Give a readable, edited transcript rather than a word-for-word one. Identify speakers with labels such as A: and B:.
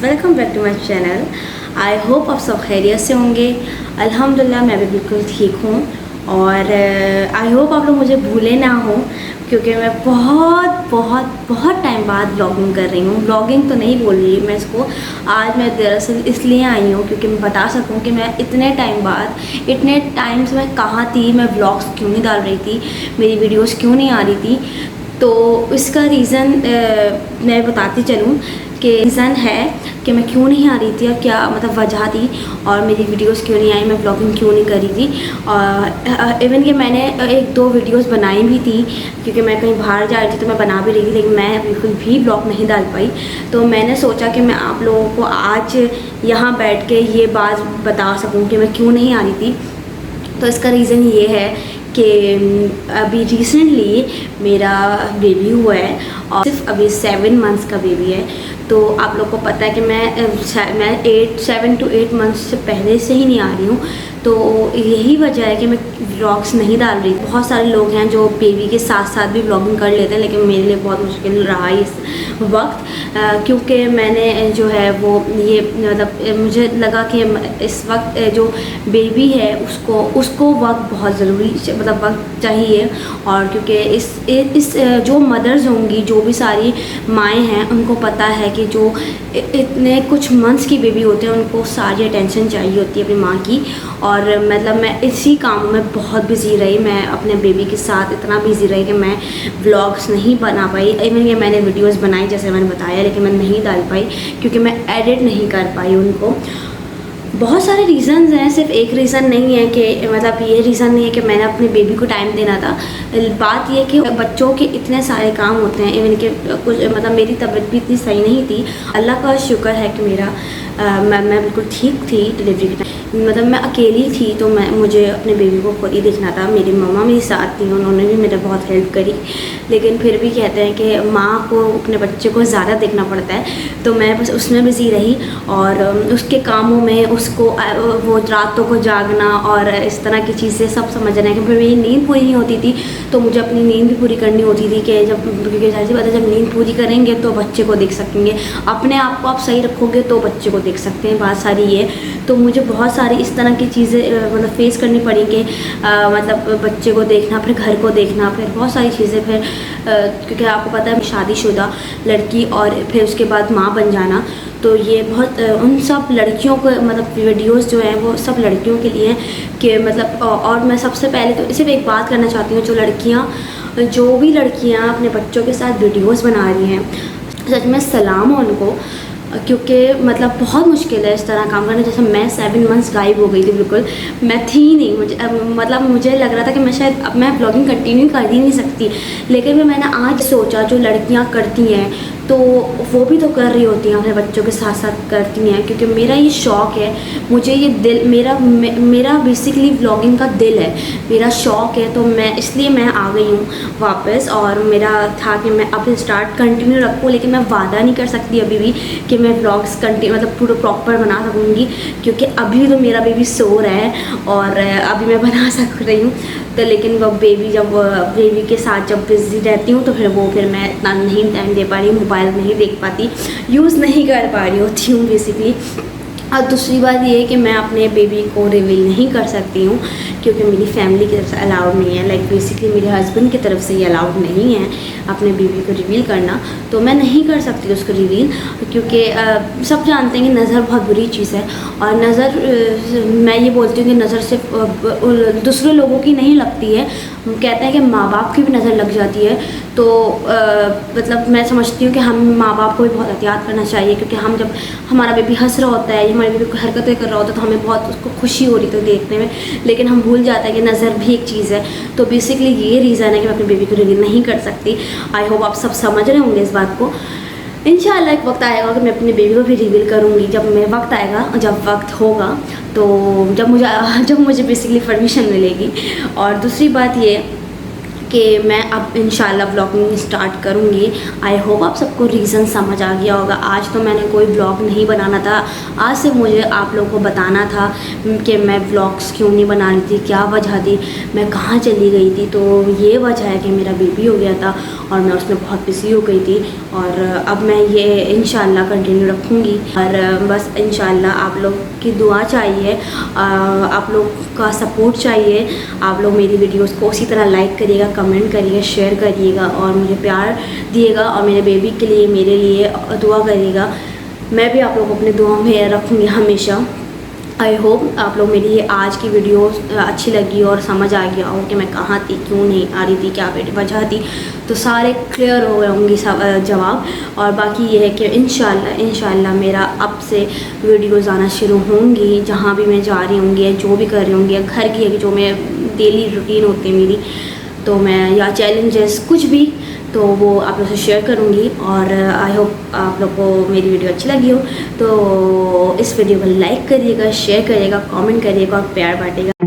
A: Welcome back to my channel. I hope आप सब खैरियत से होंगे। अल्हम्दुलिल्लाह मैं भी बिल्कुल ठीक हूँ और आई होप आप लोग मुझे भूले ना हो, क्योंकि मैं बहुत टाइम बाद व्लॉगिंग कर रही हूँ। व्लॉगिंग तो नहीं बोल रही मैं इसको, आज मैं दरअसल इसलिए आई हूँ क्योंकि मैं बता सकूँ कि मैं इतने टाइम से मैं कहाँ थी, मैं व्लॉग्स क्यों नहीं डाल रही थी, मेरी वीडियोस क्यों नहीं आ रही थी। तो इसका रीज़न मैं बताती चलूँ कि रीज़न है कि मैं क्यों नहीं आ रही थी और क्या मतलब वजह थी और मेरी वीडियोस क्यों नहीं आई, मैं ब्लॉगिंग क्यों नहीं कर रही थी। और इवन कि मैंने एक दो वीडियोस बनाई भी थी क्योंकि मैं कहीं बाहर जा रही थी तो मैं बना भी रही थी, लेकिन मैं बिल्कुल भी ब्लॉग नहीं डाल पाई। तो मैंने सोचा कि मैं आप लोगों को आज यहाँ बैठ के ये बात बता सकूँ कि मैं क्यों नहीं आ रही थी। तो इसका रीज़न ये है कि अभी रिसेंटली मेरा बेबी हुआ है और सिर्फ अभी 7 मंथ्स का बेबी है। तो आप लोग को पता है कि मैं 7 to 8 मंथ्स से पहले से ही नहीं आ रही हूँ। तो यही वजह है कि मैं व्लॉग्स नहीं डाल रही। बहुत सारे लोग हैं जो बेबी के साथ साथ भी व्लॉगिंग कर लेते हैं, लेकिन मेरे लिए बहुत मुश्किल रहा इस वक्त, क्योंकि मैंने जो है वो ये मतलब मुझे लगा कि इस वक्त जो बेबी है उसको वक्त बहुत ज़रूरी मतलब वक्त चाहिए। और क्योंकि इस जो मदर्स होंगी, जो भी सारी माएँ हैं, उनको पता है कि जो इतने कुछ मंथ्स की बेबी होते हैं उनको सारी अटेंशन चाहिए होती है अपनी माँ की। और मतलब मैं इसी काम में बहुत बिज़ी रही, मैं अपने बेबी के साथ इतना बिज़ी रही कि मैं व्लॉग्स नहीं बना पाई। इवन कि मैंने वीडियोस बनाई जैसे मैंने बताया, लेकिन मैं नहीं डाल पाई क्योंकि मैं एडिट नहीं कर पाई उनको। बहुत सारे रीज़न्स हैं, सिर्फ एक रीज़न नहीं है कि मतलब ये रीज़न नहीं है कि मैंने अपने बेबी को टाइम देना था। बात ये कि बच्चों के इतने सारे काम होते हैं। इवन कि कुछ मतलब मेरी तबीयत भी इतनी सही नहीं थी। अल्लाह का शुक्र है कि मैं बिल्कुल ठीक थी डिलीवरी के टाइम। मतलब मैं अकेली थी तो मुझे अपने बेबी को खुद ही देखना था। मेरी मम्मा मेरे साथ थी, उन्होंने भी मेरे बहुत हेल्प करी, लेकिन फिर भी कहते हैं कि माँ को अपने बच्चे को ज़्यादा देखना पड़ता है। तो मैं बस उसमें बिज़ी रही और उसके कामों में उसको वो रातों को जागना और इस तरह की चीज़ें सब समझना है कि फिर मेरी नींद पूरी नहीं होती थी। तो मुझे अपनी नींद भी पूरी करनी होती थी कि क्योंकि जाहिर सी बात है जब नींद पूरी करेंगे तो बच्चे को देख सकेंगे, अपने आप को आप सही रखोगे तो बच्चे को देख सकते हैं। बात सारी ये, तो मुझे बहुत सारी इस तरह की चीज़ें मतलब फेस करनी पड़ी कि मतलब बच्चे को देखना, फिर घर को देखना, फिर बहुत सारी चीज़ें, फिर क्योंकि आपको पता है शादीशुदा लड़की और फिर उसके बाद माँ बन जाना, तो ये बहुत उन सब लड़कियों को मतलब वीडियोस जो हैं वो सब लड़कियों के लिए हैं कि मतलब। और मैं सबसे पहले तो सिर्फ एक बात करना चाहती हूँ, जो भी लड़कियाँ अपने बच्चों के साथ वीडियोस बना रही हैं, सच में सलाम हो उनको, क्योंकि मतलब बहुत मुश्किल है इस तरह काम करना। जैसे मैं 7 मंथ्स गायब हो गई थी, बिल्कुल मैं थी नहीं। मुझे लग रहा था कि मैं शायद अब मैं ब्लॉगिंग कंटिन्यू कर ही नहीं सकती, लेकिन फिर मैंने आज सोचा जो लड़कियां करती हैं तो वो भी तो कर रही होती हैं, अपने बच्चों के साथ साथ करती हैं। क्योंकि मेरा ये शौक़ है, मुझे ये दिल मेरा बेसिकली व्लॉगिंग का दिल है, मेरा शौक़ है। तो इसलिए मैं आ गई हूँ वापस, और मेरा था कि मैं अब स्टार्ट कंटिन्यू रखूँ, लेकिन मैं वादा नहीं कर सकती अभी भी कि मैं व्लॉग्स मतलब पूरा प्रॉपर बना सकूँगी, क्योंकि अभी तो मेरा बेबी सो रहा है और अभी मैं बना सक रही हूँ। तो लेकिन वो बेबी के साथ जब बिज़ी रहती हूँ तो फिर मैं इतना नहीं टाइम दे पा रही हूँ, मोबाइल नहीं देख पाती, यूज़ नहीं कर पा रही होती हूँ बेसिकली। और दूसरी बात ये है कि मैं अपने बेबी को रिवील नहीं कर सकती हूँ क्योंकि मेरी फैमिली की तरफ से अलाउड नहीं है। लाइक बेसिकली मेरे हस्बैंड की तरफ से ये अलाउड नहीं है अपने बेबी को रिवील करना, तो मैं नहीं कर सकती उसको रिवील, क्योंकि सब जानते हैं कि नज़र बहुत बुरी चीज़ है। और नज़र मैं ये बोलती हूँ कि नज़र सिर्फ दूसरे लोगों की नहीं लगती है, कहते हैं कि माँ बाप की भी नज़र लग जाती है। तो मतलब मैं समझती हूँ कि हम माँ बाप को भी बहुत एहतियात करना चाहिए, क्योंकि हम जब हमारा बेबी हंस रहा होता है, हमारे बेबी को हरकतें कर रहा होता है, तो हमें बहुत उसको खुशी हो रही थी देखने में, लेकिन हम भूल जाते हैं कि नज़र भी एक चीज़ है। तो बेसिकली ये रीज़न है कि मैं अपने बेबी को रिवील नहीं कर सकती। आई होप आप सब समझ रहे होंगे इस बात को। इंशाल्लाह एक वक्त आएगा कि मैं अपने बेबी को भी रिवील करूँगी, जब मेरा वक्त आएगा, जब वक्त होगा, तो जब मुझे बेसिकली परमिशन मिलेगी। और दूसरी बात ये कि मैं अब इंशाल्लाह व्लॉगिंग स्टार्ट करूँगी। आई होप आप सबको रीज़न समझ आ गया होगा। आज तो मैंने कोई व्लॉग नहीं बनाना था, आज से मुझे आप लोगों को बताना था कि मैं व्लॉग्स क्यों नहीं बना रही थी, क्या वजह थी, मैं कहाँ चली गई थी। तो ये वजह है कि मेरा बेबी हो गया था और मैं उसमें बहुत बिजी हो गई थी, और अब मैं ये इंशाल्लाह कंटिन्यू रखूँगी। और बस इंशाल्लाह आप लोग की दुआ चाहिए, आप लोग का सपोर्ट चाहिए। आप लोग मेरी वीडियोस को उसी तरह लाइक करिएगा, कमेंट करिएगा, शेयर करिएगा और मुझे प्यार दिएगा, और मेरे बेबी के लिए, मेरे लिए दुआ करिएगा। मैं भी आप लोग को अपने दुआ में रखूँगी हमेशा। आई होप आप लोग मेरी ये आज की वीडियो अच्छी लगी और समझ आ गया हो कि मैं कहाँ थी, क्यों नहीं आ रही थी, क्या वजह थी। तो सारे क्लियर हो गए होंगे सब जवाब। और बाकी ये है कि इंशाल्लाह मेरा अब से वीडियोज़ आना शुरू होंगी, जहाँ भी मैं जा रही होंगी, जो भी कर रही होंगी, या घर की जो मैं डेली रूटीन होती है मेरी, तो मैं या चैलेंजेस कुछ भी, तो वो आप लोग से शेयर करूँगी। और आई होप आप लोग को मेरी वीडियो अच्छी लगी हो, तो इस वीडियो को लाइक करिएगा, शेयर करिएगा, कमेंट करिएगा और प्यार बांटिएगा।